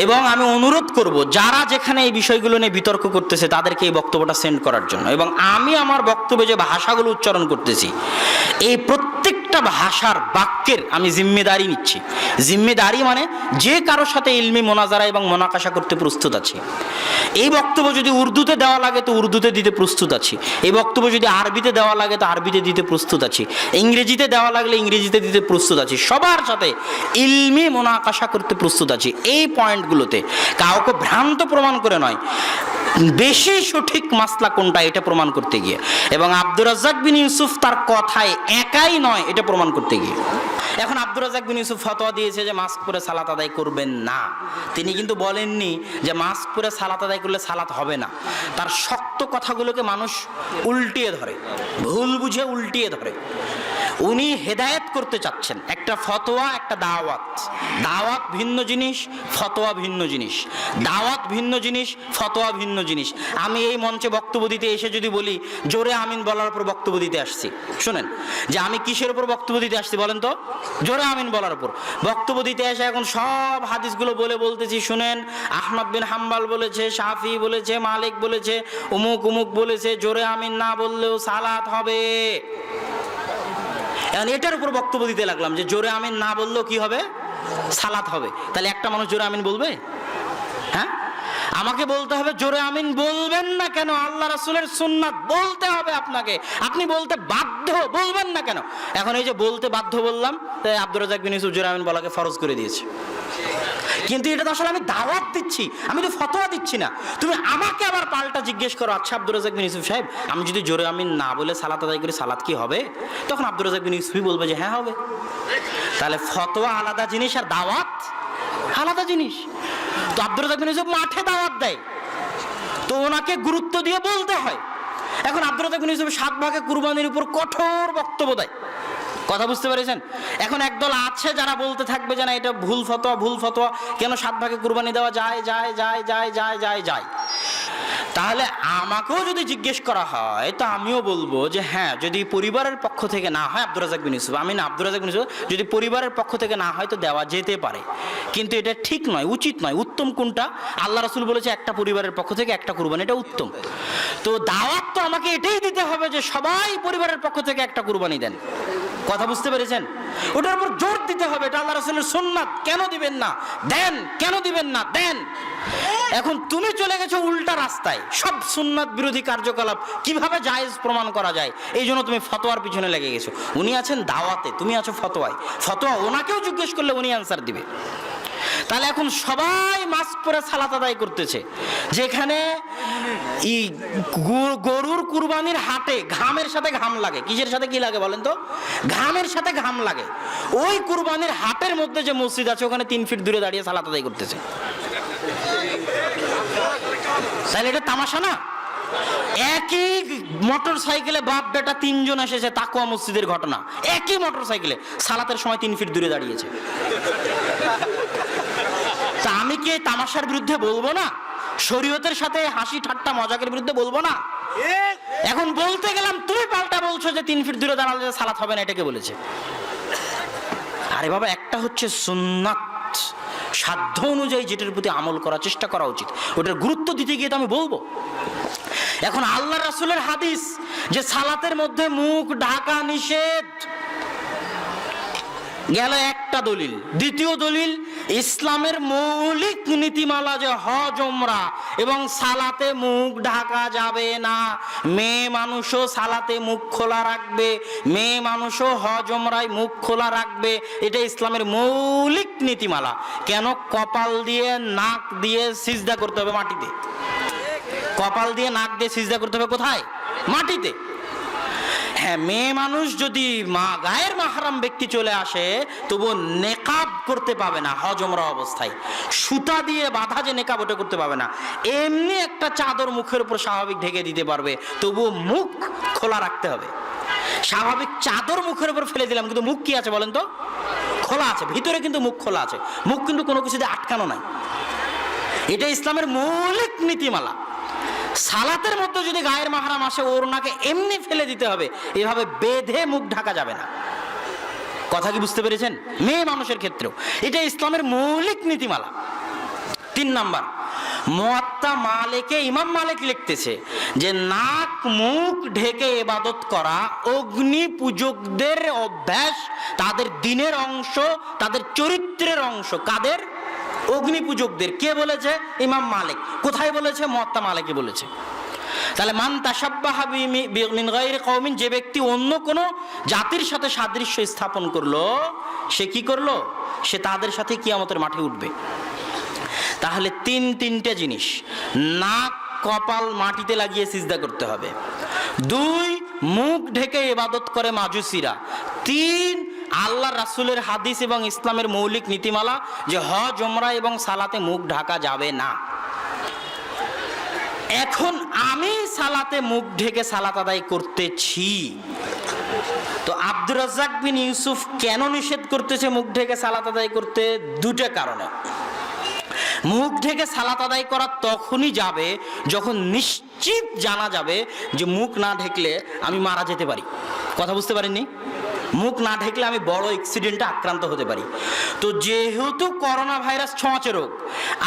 এবং আমি অনুরোধ করব যারা যেখানে এই বিষয়গুলো নিয়ে বিতর্ক করতেছে তাদেরকে এই বক্তব্যটা সেন্ড করার জন্য। এবং আমি আমার বক্তব্যে যে ভাষাগুলো উচ্চারণ করতেছি এই প্রত্যেকটা ভাষার বাক্যের আমি জিম্মেদারি নিচ্ছি। জিম্মেদারি মানে যে কারোর সাথে ইলমি মোনাজারা এবং মোনাকাশা করতে প্রস্তুত আছি। এই বক্তব্য যদি উর্দুতে দেওয়া লাগে তো উর্দুতে দিতে প্রস্তুত আছি। এই বক্তব্য যদি আরবিতে দেওয়া লাগে তো আরবিতে দিতে প্রস্তুত আছি। ইংরেজিতে দেওয়া লাগলে ইংরেজিতে দিতে প্রস্তুত আছি। সবার সাথে ইলমি মোনাকাশা করতে প্রস্তুত আছি। এই পয়েন্টগুলোতে কাউকে ভ্রান্ত প্রমাণ করে নয়, বেশি সঠিক মাসলা কোনটা এটা প্রমাণ করতে গিয়ে, এবং আব্দুর রাজ্জাক বিন ইউসুফ তার কথায় একাই নয় এটা প্রমাণ করতে গিয়ে। এখন আব্দুর রাজ্জাক বিন ইউসুফ ফতোয়া দিয়েছে যে মাস্ক পরে সালাত আদায় করবেন না। তিনি কিন্তু বলেননি যে মাস্ক পরে সালাত আদায় করলে সালাত হবে না। তার শক্ত কথাগুলোকে মানুষ উল্টিয়ে ধরে, ভুল বুঝে উল্টিয়ে ধরে। উনি হেদায়েত করতে চাচ্ছেন। একটা ফতোয়া একটা দাওয়াত, দাওয়াত ভিন্ন জিনিস, ফতোয়া ভিন্ন জিনিস। দাওয়াত ভিন্ন জিনিস, ফতোয়া ভিন্ন জিনিস। আমি এই মঞ্চে বক্তব্য দিতে এসে যদি বলি জোরে আমিন বলার উপর বক্তব্য দিতে আসছি, শুনেন যে আমি কিসের উপর বক্তব্য দিতে আসছি বলেন তো? জোরে আমিন বলার উপর বক্তব্য দিতে এসে এখন সব হাদিসগুলো বলতেছি, শুনেন আহমদ বিন হাম্বাল বলেছে, শাফি বলেছে, মালিক বলেছে, উমুক উমুক বলেছে, জোরে আমিন না বললেও সালাত হবে। এটার উপর বক্তব্য দিতে লাগলাম যে জোরে আমিন না বললেও কি হবে? সালাত হবে। তাহলে একটা মানুষ জোরে আমিন বলবে? হ্যাঁ, আমাকে বলতে হবে জোরে আমিন বলবেন না কেন? আল্লাহ রাসূলের সুন্নাত বলতে হবে আপনাকে, আপনি বলতে বাধ্য, বলবেন না কেন? এখন এই যে বলতে বাধ্য বললাম, তাই আব্দুর রাজ্জাক বিন ইউসুফ জোরে আমিন বলাকে ফরজ করে দিয়েছে। কিন্তু এটা তো আসলে আমি দাওয়াত দিচ্ছি, আমি তো ফতোয়া দিচ্ছি না। তুমি আমাকে আবার পাল্টা জিজ্ঞেস করো, আচ্ছা আব্দুর রাজ্জাক বিন ইউসুফ সাহেব, আমি যদি জোরে আমিন না বলে সালাত আদায় করি সালাত কি হবে? তখন আব্দুর রাজ্জাক বিন ইউসুফই বলবে যে হ্যাঁ হবে। তাহলে ফতোয়া আলাদা জিনিস আর দাওয়াত আলাদা জিনিস। তো আব্দুর রাজ্জাক বিন ইউসুফ মাঠে দাওয়াত দেয়, তো ওনাকে গুরুত্ব দিয়ে বলতে হয়। এখন আব্দুর রাজ্জাক বিন ইউসুফ 7 ভাগে কুরবানির উপর কঠোর বক্তব্য দেয়। কথা বুঝতে পেরেছেন? এখন একদল আছে যারা বলতে থাকবে যে না এটা ভুল ফতোয়া, ভুল ফতোয়া, কেন 7 ভাগে কুরবানি দেওয়া যায় যায় যায় যায় যায় যায় যায়। তাহলে আমাকেও যদি জিজ্ঞেস করা হয় তো আমিও বলবো যে হ্যাঁ, যদি পরিবারের পক্ষ থেকে না হয়, আব্দুর রাজ্জাক বিন ইউসুফ, আমি না আব্দুর রাজ্জাক বিন ইউসুফ, যদি পরিবারের পক্ষ থেকে না হয় তো দেওয়া যেতে পারে, কিন্তু এটা ঠিক নয়, উচিত নয়। উত্তম কোনটা? আল্লাহ রাসূল বলেছে একটা পরিবারের পক্ষ থেকে একটা কুরবানি, এটা উত্তম। তো দাওয়াত তো আমাকে এটাই দিতে হবে যে সবাই পরিবারের পক্ষ থেকে একটা কুরবানি দেন। কথা বুঝতে পেরেছেন? ওটার উপর জোর দিতে হবে, এটা আল্লাহ রাসূলের সুন্নাত, কেন দিবেন না দেন, কেন দিবেন না দেন। এখন তুমি চলে গেছো উল্টা রাস্তায়, সব সুন্নাত বিরোধী কার্যকলাপ কিভাবে জায়েজ প্রমাণ করা যায় এই জন্য তুমি ফতোয়ার পিছনে লেগে গেছো। উনি আছেন দাওয়াতে, তুমি আছো ফতোয়ায়। ফতোয়া ওনাকেও জিজ্ঞেস করলে উনি আনসার দিবে। তাহলে এখন সবাই মাস্ক পরে সালাত আদায় করতেছে, যেখানে গরুর কুরবানির হাটে ঘামের সাথে ঘাম লাগে। কিসের সাথে কি লাগে বলেন তো? ঘামের সাথে ঘাম লাগে। ওই কুরবানির হাটের মধ্যে যে মসজিদ আছে ওখানে 3 ফিট দূরে দাঁড়িয়ে সালাত আদায় করতেছে। তাহলে এটা তামাশা না? একই মোটর সাইকেলে বাপ বেটা 3 জন এসেছে, তাকওয়া মসজিদের ঘটনা। একই মোটর সাইকেলে সালাতের সময় 3 ফিট দূরে দাঁড়িয়েছে। তা আমি কি তামাশার বিরুদ্ধে বলবো না? শরীয়তের সাথে হাসি ঠাট্টা মজাকের বিরুদ্ধে বলবো না? এখন বলতে গেলাম তুমি পাল্টা বলছো যে 3 ফিট দূরে দাঁড়ালে সালাত হবে না, এটাকে বলেছে। আরে বাবা, একটা হচ্ছে সুন্নাত, সাধ্য অনুযায়ী যেটার প্রতি আমল করার চেষ্টা করা উচিত, ওটার গুরুত্ব দিতে গিয়ে তো আমি বলবো। এখন আল্লাহ রাসূলের হাদিস যে সালাতের মধ্যে মুখ ঢাকা নিষেধ, গেল একটা দলিল। দ্বিতীয় দলিল ইসলামের মৌলিক নীতিমালা যে হজ ওমরা এবং সালাতে মুখ ঢাকা যাবে না। মেয়ে মানুষও সালাতে মুখ খোলা রাখবে, মেয়ে মানুষও হজ ওমরায় মুখ খোলা রাখবে, এটা ইসলামের মৌলিক নীতিমালা। কেন? কপাল দিয়ে নাক দিয়ে সিজদা করতে হবে মাটিতে। কপাল দিয়ে নাক দিয়ে সিজদা করতে হবে কোথায়? মাটিতে। হ্যাঁ, মেয়ে মানুষ যদি গায়ের মাহরাম ব্যক্তি চলে আসে তবু নেকাব করতে পাবে না হজ ওমরা অবস্থায়। সুতা দিয়ে বাঁধা যে নেকাব ওটা করতে পাবে না। এমনি একটা চাদর মুখের উপর স্বাভাবিক ঢেকে দিতে পারবে, তবু মুখ খোলা রাখতে হবে। স্বাভাবিক চাদর মুখের উপর ফেলে দিলাম, কিন্তু মুখ কি আছে বলেন তো? খোলা আছে, ভিতরে কিন্তু মুখ খোলা আছে। মুখ কিন্তু কোনো কিছুতে আটকানো নাই। এটা ইসলামের মৌলিক নীতিমালা। সালাতের মধ্যে যদি গায়ের মাহরাম আসে ওড়নাকে এমনি ফেলে দিতে হবে, এভাবে বেঁধে মুখ ঢাকা যাবে না। কথা কি বুঝতে পেরেছেন? মেয়ে মানুষের ক্ষেত্রেও এটা ইসলামের মৌলিক নীতিমালা। 3 নাম্বার, মুয়াত্তা মালিকে ইমাম মালিক লিখতেছে যে নাক মুখ ঢেকে ইবাদত করা অগ্নি পূজকদের অভ্যাস, তাদের দিনের অংশ, তাদের চরিত্রের অংশ। কাদের? অগ্নি পূজকদের। কে বলেছে? ইমাম মালিক। কোথায় বলেছে? মুয়াত্তা মালিকে বলেছে। তাহলে মান তাশাব্বাহা মিন গায়রি কওমিন, যে ব্যক্তি অন্য কোন জাতির সাথে সাদৃশ্য স্থাপন করলো, সে কি করলো? সে তাদের সাথে কিয়ামতের মাঠে উঠবে। তাহলে তিনটে জিনিস, নাক কপাল মাটিতে লাগিয়ে সিজদা করতে হবে। 2, মুখ ঢেকে ইবাদত করে মাজুসিরা। 3, আল্লাহ রাসূলের হাদিস এবং ইসলামের মৌলিক নীতিমালা যে হজ, উমরা এবং সালাতে মুখ ঢাকা যাবে না। এখন আমি সালাতে মুখ ঢেকে সালাত আদায় করতেছি, তো আব্দুর রাজ্জাক বিন ইউসুফ কেন নিষেধ করতেছে মুখ ঢেকে সালাত আদায় করতে? 2টা কারণে। মুখ ঢেকে সালাত আদায় করা তখনই যাবে যখন নিশ্চিত জানা যাবে যে মুখ না ঢেকলে আমি মারা যেতে পারি। কথা বুঝতে পারেননি? মুখ না ঢেকলে আমি বড় অ্যাক্সিডেন্টে আক্রান্ত হতে পারি। তো যেহেতু করোনা ভাইরাস ছোঁয়াচে রোগ,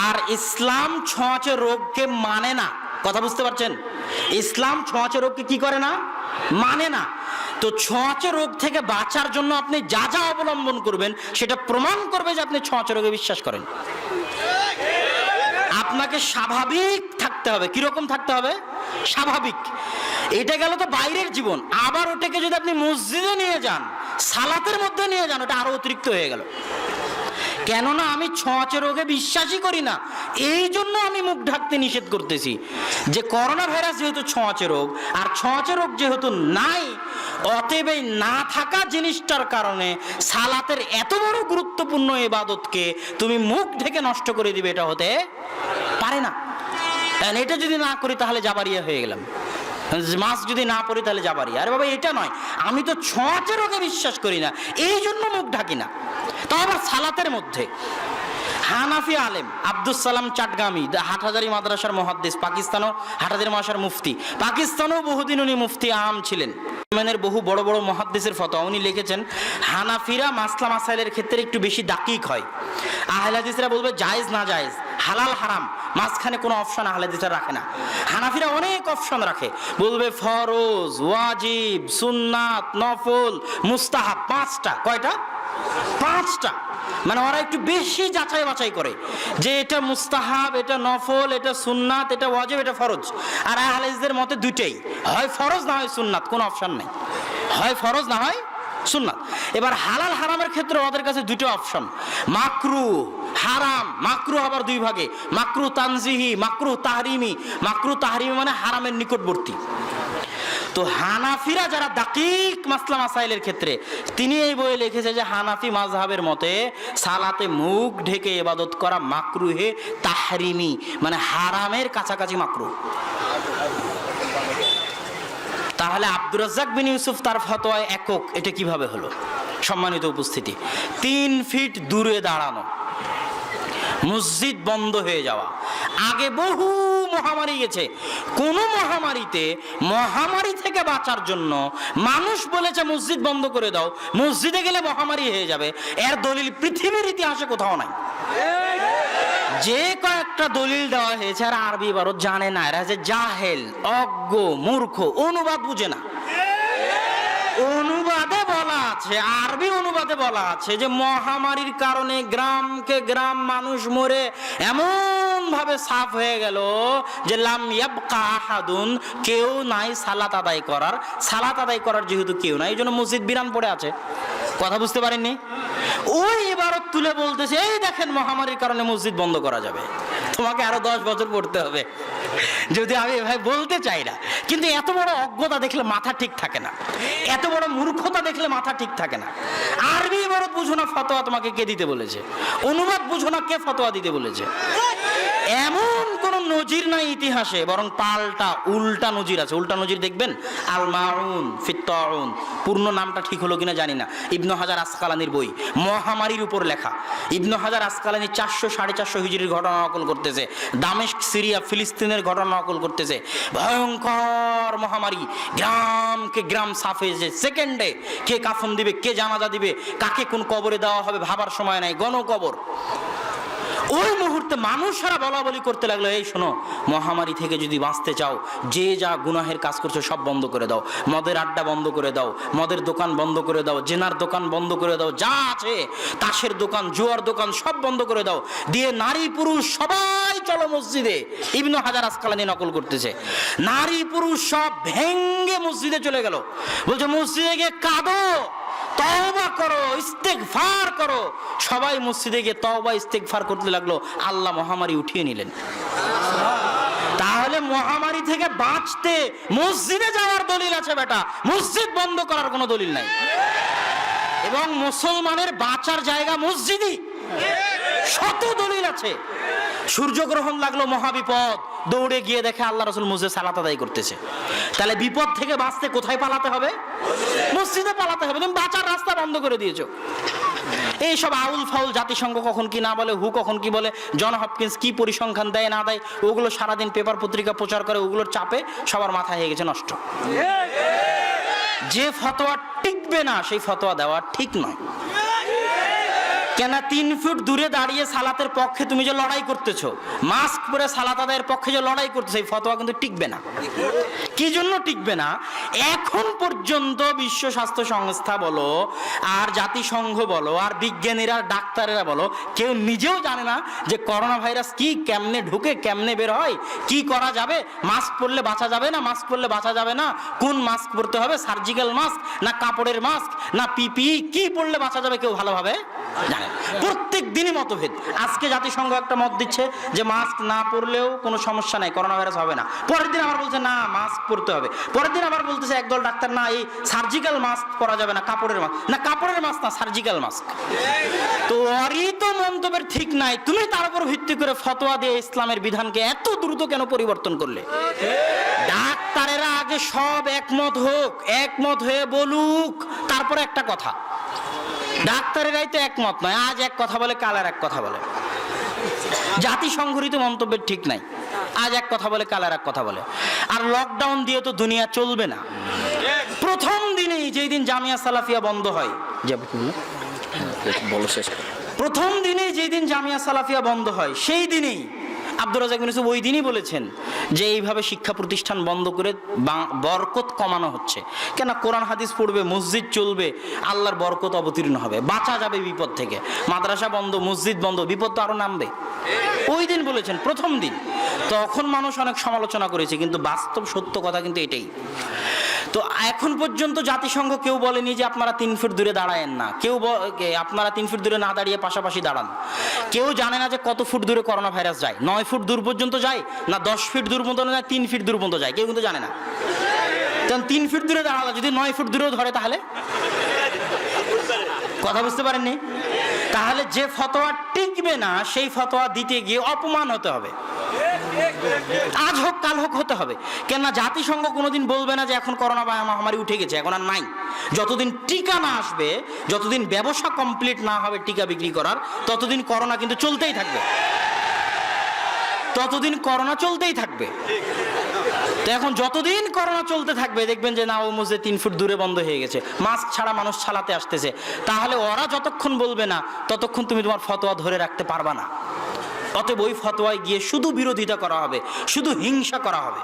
আর ইসলাম ছোঁয়াচে রোগকে মানে না। কথা বুঝতে পারছেন? ইসলাম ছোঁয়াচে রোগকে কি করে না? মানে না। তো ছোঁয়াচে রোগ থেকে বাঁচার জন্য আপনি যা যা অবলম্বন করবেন সেটা প্রমাণ করবে যে আপনি ছোঁয়াচে রোগে বিশ্বাস করেন। আপনাকে স্বাভাবিক থাকতে হবে। কিরকম থাকতে হবে? স্বাভাবিক। এটা গেল তো বাইরের জীবন। আবার ওটাকে যদি আপনি মসজিদে নিয়ে যান, সালাতের মধ্যে নিয়ে যান, ওটা আরো অতিরিক্ত হয়ে গেল। কেননা আমি ছোঁয়াচে রোগে বিশ্বাসই করি না, এই জন্য আমি মুখ ঢাকতে নিষেধ করতেছি। যে করোনা ভাইরাস যেহেতু ছোঁয়াচে রোগ, আর ছোঁয়াচে রোগ যেহেতু নাই, অতএব এই না থাকা জিনিসটার কারণে সালাতের এত বড় গুরুত্বপূর্ণ ইবাদতকে তুমি মুখ ঢেকে নষ্ট করে দিবে, এটা হতে পারে না। এটা যদি না করি তাহলে জাবারিয়া হয়ে গেলাম। মাছ যদি না পড়ি তাহলে জাবারিয়া। আরে বাবা, এটা নয়, আমি তো ছোঁয়াচে রোগে বিশ্বাস করি না, এই জন্য মুখ ঢাকি না। তো আবার সালাতের মধ্যে হানাফি আলেম আব্দুস সালাম চাটগামি, হাটহাজারী মাদ্রাসার মুহাদ্দিস, পাকিস্তানও হাটহাজারী মাদ্রাসার মুফতি, পাকিস্তানেও বহুদিন উনি মুফতি আম ছিলেন। ইয়েমেনের বহু বড় বড় মুহাদ্দিসের ফতোয়া উনি লিখেছেন, হানাফিরা মাসলা মাসাইলের ক্ষেত্রে একটু বেশি দাকিক হয়। আহলে হাদিসরা বলবে জায়েজ না জায়েজ, হালাল হারাম, মাঝখানে কোনো অপশন আহলে হাদিসরা রাখে না। হানাফিরা অনেক অপশন রাখে, বলবে ফরজ, ওয়াজিব, সুন্নাত, নফল, মুস্তাহাব, 5টা। কয়টা? 5টা। মানে ওরা একটু বেশি যাচাই বাছাই করে যে এটা মুস্তাহাব, এটা নফল, এটা সুন্নাত, এটা ওয়াজিব, এটা ফরজ। আর আহলে হাদিসদের মতে 2টাই, হয় ফরজ না হয় সুন্নাত, কোনো অপশন নেই, হয় ফরজ না হয় সুন্নাত। এবার হালাল হারামের ক্ষেত্রে ওদের কাছে 2টা অপশন, মাকরুহ, হারাম। মাকরুহ আবার 2 ভাগে, মাকরুহ তানজিহি, মাকরুহ তাহরিমি। মাকরুহ তাহরিমি মানে হারামের নিকটবর্তী। তো হানাফিরা যারা দাকিক মাসলা মাসাইলের ক্ষেত্রে, তিনি এই বইয়ে লিখেছে যে হানাফি মাযহাবের মতে সালাতে মুখ ঢেকে ইবাদত করা মাকরুহে তাহরিমি, মানে হারামের কাছাকাছি মাকরুহ। তাহলে আব্দুর রাজ্জাক বিন ইউসুফ তার ফতোয়ায় একক। এটা কিভাবে হলো? সম্মানিত উপস্থিতি, 3 ফিট দূরে দাঁড়ানো, মসজিদ বন্ধ হয়ে যাওয়া। আগে বহু মহামারী গেছে, কোন মহামারীতে মহামারী থেকে বাঁচার জন্য মানুষ বলেছে মসজিদ বন্ধ করে দাও, মসজিদে গেলে মহামারী হয়ে যাবে। এর দলিল পৃথিবীর ইতিহাসে কোথাও নাই। যে কয়েকটা দলিল দেওয়া হয়েছে আর আরবি ইবারত জানে না, এরা যে জাহেল, অজ্ঞ, মূর্খ, অনুবাদ বুঝে না। অনুবাদে বলা আছে, আরবি অনুবাদে বলা আছে যে মহামারীর কারণে গ্রামকে গ্রাম মানুষ মরে এমন ভাবে সাফ হয়ে গেল যে লাম ইয়াবকা আহাদুন, কেউ নাই সালাত আদায় করার। সালাত আদায় করার যেহেতু কেউ নাই, এই জন্য মসজিদ বিরান পড়ে আছে। কথা বুঝতে পারেননি? ওই ইবারত তুলে বলতেছে, এই দেখেন মহামারীর কারণে মসজিদ বন্ধ করা যাবে। তোমাকে আরো 10 বছর পড়তে হবে, যদি আমি ভাই বলতে চাই না। কিন্তু এত বড় অজ্ঞতা দেখলে মাথা ঠিক থাকে না, এত বড় মূর্খতা দেখলে মাথা ঠিক থাকে না। আরবি ইবারত বুঝো না, ফতোয়া তোমাকে কে দিতে বলেছে? অনুবাদ বুঝো না, কে ফতোয়া দিতে বলেছে? এমন কোন নজির নাই ইতিহাসে, বরং পাল্টা উল্টা নজির আছে। উল্টা নজির দেখবেন, আল মাউন ফিত তাউন, পূর্ণ নামটা ঠিক হলো কিনা জানি না, ইবনে হাজার আসকালানির বই, মহামারীর উপর লেখা। ইবনে হাজার আসকালানি 400-450 হিজরির ঘটনা নকল করতেছে, দামেস্ক, সিরিয়া, ফিলিস্তিনের ঘটনা নকল করতেছে। ভয়ঙ্কর মহামারী, গ্রামকে গ্রাম সাফ হয়েছে সেকেন্ডে। কে কাফন দিবে, কে জানাজা দিবে, কাকে কোন কবরে দেওয়া হবে ভাবার সময় নাই, গণকবর। ওই মুহূর্তে মানুষরা বলা বলি করতে লাগলো, এই শোনো, মহামারী থেকে যদি বাঁচতে চাও, যে যা গুনাহের কাজ করছো সব বন্ধ করে দাও, মদের আড্ডা বন্ধ করে দাও, মদের দোকান বন্ধ করে দাও, জেনার দোকান বন্ধ করে দাও, যা আছে তাসের দোকান, জুয়ার দোকান সব বন্ধ করে দাও, দিয়ে নারী পুরুষ সবাই চলো মসজিদে। ইবনে হাজার আসকালানী নকল করতেছে, নারী পুরুষ সব ভেঙ্গে মসজিদে চলে গেল, বলছে মসজিদে গিয়ে কাঁদো, তওবা করো, ইস্তেগফার করো। সবাই মসজিদে গিয়ে তওবা ইস্তেগফার করতে লাগলো, আল্লাহ মহামারী উঠিয়ে নিলেন। তাহলে মহামারী থেকে বাঁচতে মসজিদে যাওয়ার দলিল আছে বেটা, মসজিদ বন্ধ করার কোনো দলিল নাই। এবং মুসলমানের বাঁচার জায়গা মসজিদই, শত দলিল আছে। সূর্যগ্রহণ লাগলো, মহাবিপদ, দৌড়ে গিয়ে দেখে আল্লাহ রাসূল মসজিদে সালাত আদায় করতেছে। তাহলে বিপদ থেকে বাঁচতে কোথায় পালাতে হবে? মসজিদে পালাতে হবে। তুমি বাঁচার রাস্তা বন্ধ করে দিয়েছো। এইসব আউল ফাউল জাতিসংঘ কখন কি না বলে, হু কখন কি বলে, জন হপকিন্স কি পরিসংখ্যান দেয় না দেয়, ওগুলো সারাদিন পেপার পত্রিকা প্রচার করে, ওগুলোর চাপে সবার মাথা হয়ে গেছে নষ্ট। যে ফতোয়া টিকবে না সেই ফতোয়া দেওয়া ঠিক নয়। কেন 3 ফুট দূরে দাঁড়িয়ে সালাতের পক্ষে তুমি যে লড়াই করতেছো, মাস্ক পরে সালাত আদায়ের পক্ষে যে লড়াই করতেছো, এই ফতোয়া কিন্তু টিকবে না। কি জন্য টিকবে না? এখন পর্যন্ত বিশ্ব স্বাস্থ্য সংস্থা বলো, আর জাতিসংঘ বলো, আর বিজ্ঞানীরা, ডাক্তারেরা বলো, কেউ নিজেও জানে না যে করোনা ভাইরাস কি, কেমনে ঢুকে, কেমনে বের হয়, কি করা যাবে, মাস্ক পরলে বাঁচা যাবে না, মাস্ক পরলে বাঁচা যাবে না, কোন মাস্ক পরতে হবে, সার্জিক্যাল মাস্ক না কাপড়ের মাস্ক না পিপিই, কি পরলে বাঁচা যাবে কেউ ভালোভাবে জানে। প্রত্যেক দিনই মতভেদ। আজকে জাতিসংঘ একটা মত দিচ্ছে যে মাস্ক না পরলেও কোনো সমস্যা নাই, করোনা ভাইরাস হবে না। পরের দিন আবার বলছে না মাস্ক পরতে হবে। পরের দিন আবার বলতেছে একদল ডাক্তার, না এই সার্জিক্যাল মাস্ক পরা যাবে না, কাপড়ের মাস্ক না, কাপড়ের মাস্ক না, সার্জিক্যাল মাস্ক। তো ওরই তো মন্তব্যের ঠিক নাই, তুমি তার উপর ভিত্তি করে ফতোয়া দিয়ে ইসলামের বিধানকে এত দ্রুত কেন পরিবর্তন করলে? ডাক্তারেরা আগে সব একমত হোক, একমত হয়ে বলুক, তারপরে একটা কথা। ডাক্তারেরাই তো একমত নয়, আজ এক কথা বলে কাল আর এক কথা বলে। জাতিসংঘরিত মন্তব্যের ঠিক নাই, আজ এক কথা বলে কাল আর এক কথা বলে। আর লকডাউন দিয়ে তো দুনিয়া চলবে না। প্রথম দিনেই যেই দিন জামিয়া সালাফিয়া বন্ধ হয়, প্রথম দিনেই যেই দিন জামিয়া সালাফিয়া বন্ধ হয়, সেই দিনেই আব্দুর রাজ্জাক বিন ইউসুফ ওই দিনই বলেছেন যে এইভাবে শিক্ষা প্রতিষ্ঠান বন্ধ করে বরকত কমানো হচ্ছে। কেন? কোরআন হাদিস পড়বে, মসজিদ চলবে, আল্লাহর বরকত অবতীর্ণ হবে, বাঁচা যাবে বিপদ থেকে। মাদ্রাসা বন্ধ, মসজিদ বন্ধ, বিপদ তো আরো নামবে। ওই দিন বলেছেন, প্রথম দিন। তখন মানুষ অনেক সমালোচনা করেছে, কিন্তু বাস্তব সত্য কথা কিন্তু এটাই। তো এখন পর্যন্ত জাতিসংঘ কেউ বলেনি যে আপনারা 3 ফুট দূরে দাঁড়ায়েন না, কেউ আপনারা 3 ফুট দূরে না দাঁড়িয়ে পাশাপাশি দাঁড়ান। কেউ জানে না যে কত ফুট দূরে করোনা ভাইরাস যায়, 9 ফুট দূর পর্যন্ত যায় না 10 ফিট দূর পর্যন্ত যায়, 3 ফিট দূর পর্যন্ত যায়, কেউ কিন্তু জানে না। কারণ 3 ফিট দূরে দাঁড়ালে যদি 9 ফুট দূরেও ধরে, তাহলে কথা বুঝতে পারেননি? তাহলে যে ফতোয়া টিকবে না সেই ফতোয়া দিতে গিয়ে অপমান হতে হবে, আজ হোক কাল হোক হতে হবে। কেননা জাতিসংঘ কোনোদিন বলবে না যে এখন করোনা মহামারী উঠে গেছে, এখন আর নাই। যতদিন টিকা না আসবে, যতদিন ব্যবসা কমপ্লিট না হবে টিকা বিক্রি করার, ততদিন করোনা কিন্তু চলতেই থাকবে, ততদিন করোনা চলতেই থাকবে। তো এখন যতদিন করোনা চলতে থাকবে, দেখবেন যে না ও মসজিদ 3 ফুট দূরে বন্ধ হয়ে গেছে, মাস্ক ছাড়া মানুষ চালাতে আসতেছে, তাহলে ওরা যতক্ষণ বলবে না ততক্ষণ তুমি তোমার ফতোয়া ধরে রাখতে পারবা না। অতএব ওই ফতোয়ায় গিয়ে শুধু বিরোধিতা করা হবে, শুধু হিংসা করা হবে।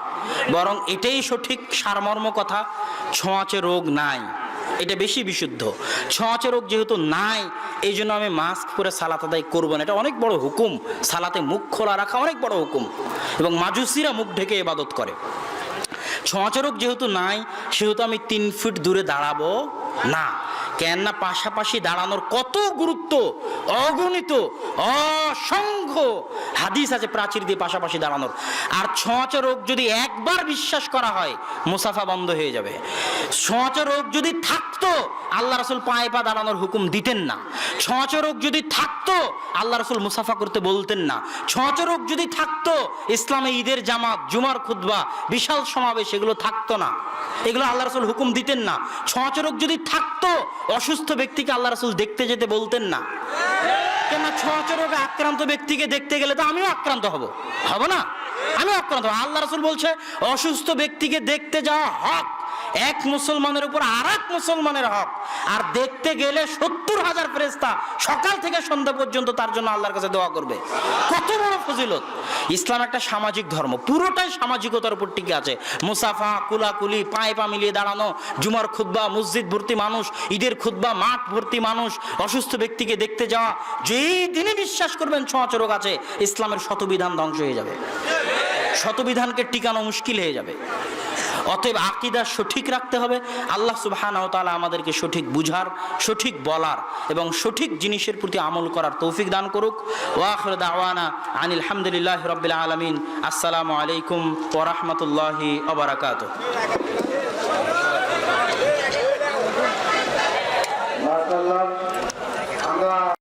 বরং এটাই সঠিক সারমর্ম কথা, ছোঁয়াচে রোগ নাই, এটা বেশি বিশুদ্ধ। ছোঁয়াচে রোগ যেহেতু নাই, এই জন্য আমি মাস্ক পরে সালাত আদায় করবো না, এটা অনেক বড় হুকুম। সালাতে মুখ খোলা রাখা অনেক বড় হুকুম, এবং মাজুসিরা মুখ ঢেকে ইবাদত করে। ছোঁয়াচে রোগ যেহেতু নাই, সেহেতু আমি 3 ফুট দূরে দাঁড়াবো না। কেননা পাশাপাশি দাঁড়ানোর কত গুরুত্ব, অগণিত অসংখ্য হাদিস আছে প্রাচীর দিয়ে পাশাপাশি দাঁড়ানোর। আর ছোঁয়াচে রোগ যদি একবার বিশ্বাস করা হয়, মুসাফা বন্ধ হয়ে যাবে। ছোঁয়াচে রোগ যদি থাকতো, আল্লাহ রাসূল পায়ে পা দাঁড়ানোর হুকুম দিতেন না। ছোঁয়াচে রোগ যদি থাকতো, আল্লাহ রাসূল মুসাফা করতে বলতেন না। ছোঁয়াচে রোগ যদি থাকতো, ইসলামে ঈদের জামাত, জুমার খুতবা, বিশাল সমাবেশ, এগুলো থাকতো না, এগুলো আল্লাহ রাসূল হুকুম দিতেন না। ছোঁয়াচে রোগ যদি থাকতো, অসুস্থ ব্যক্তিকে আল্লাহ রাসূল দেখতে যেতে বলতেন না। কেন? ছোঁয়াচে রোগে আক্রান্ত ব্যক্তিকে দেখতে গেলে তো আমিও আক্রান্ত হব না? আমিও আক্রান্ত হব। আল্লাহ রাসূল বলছে অসুস্থ ব্যক্তিকে দেখতে যাওয়া হক, এক মুসলমানের উপর আর এক মুসলমানের হক, আর দেখতে গেলে 70,000 ফেরেশতা সকাল থেকে সন্ধ্যা পর্যন্ত তার জন্য আল্লাহর কাছে দোয়া করবে। কত বড় ফজিলত! ইসলাম একটা সামাজিক ধর্ম, পুরোটাই সামাজিকতার উপর টিকে আছে। মুসাফা, কুলাকুলি, পায়ে পা মিলিয়ে দাঁড়ানো, জুমার খুতবা, মসজিদ ভর্তি মানুষ, ঈদের খুতবা, মাঠ ভর্তি মানুষ, অসুস্থ ব্যক্তিকে দেখতে যাওয়া। যেই দিনে বিশ্বাস করবেন ছোঁয়াচে রোগ আছে, ইসলামের শতবিধান ধ্বংস হয়ে যাবে, শতবিধানকে টিকানো মুশকিল হয়ে যাবে। অতএব আকীদা সঠিক রাখতে হবে। আল্লাহ সুবহানাহু ওয়া তাআলা আমাদেরকে সঠিক বুঝার, সঠিক বলার এবং সঠিক জিনিসের প্রতি আমল করার তৌফিক দান করুক। ওয়া আখিরু দাওয়ানা আনিল হামদুলিল্লাহি রাব্বিল আলামিন। আসসালামু আলাইকুম ওয়া রাহমাতুল্লাহি ওয়া বারাকাতুহু।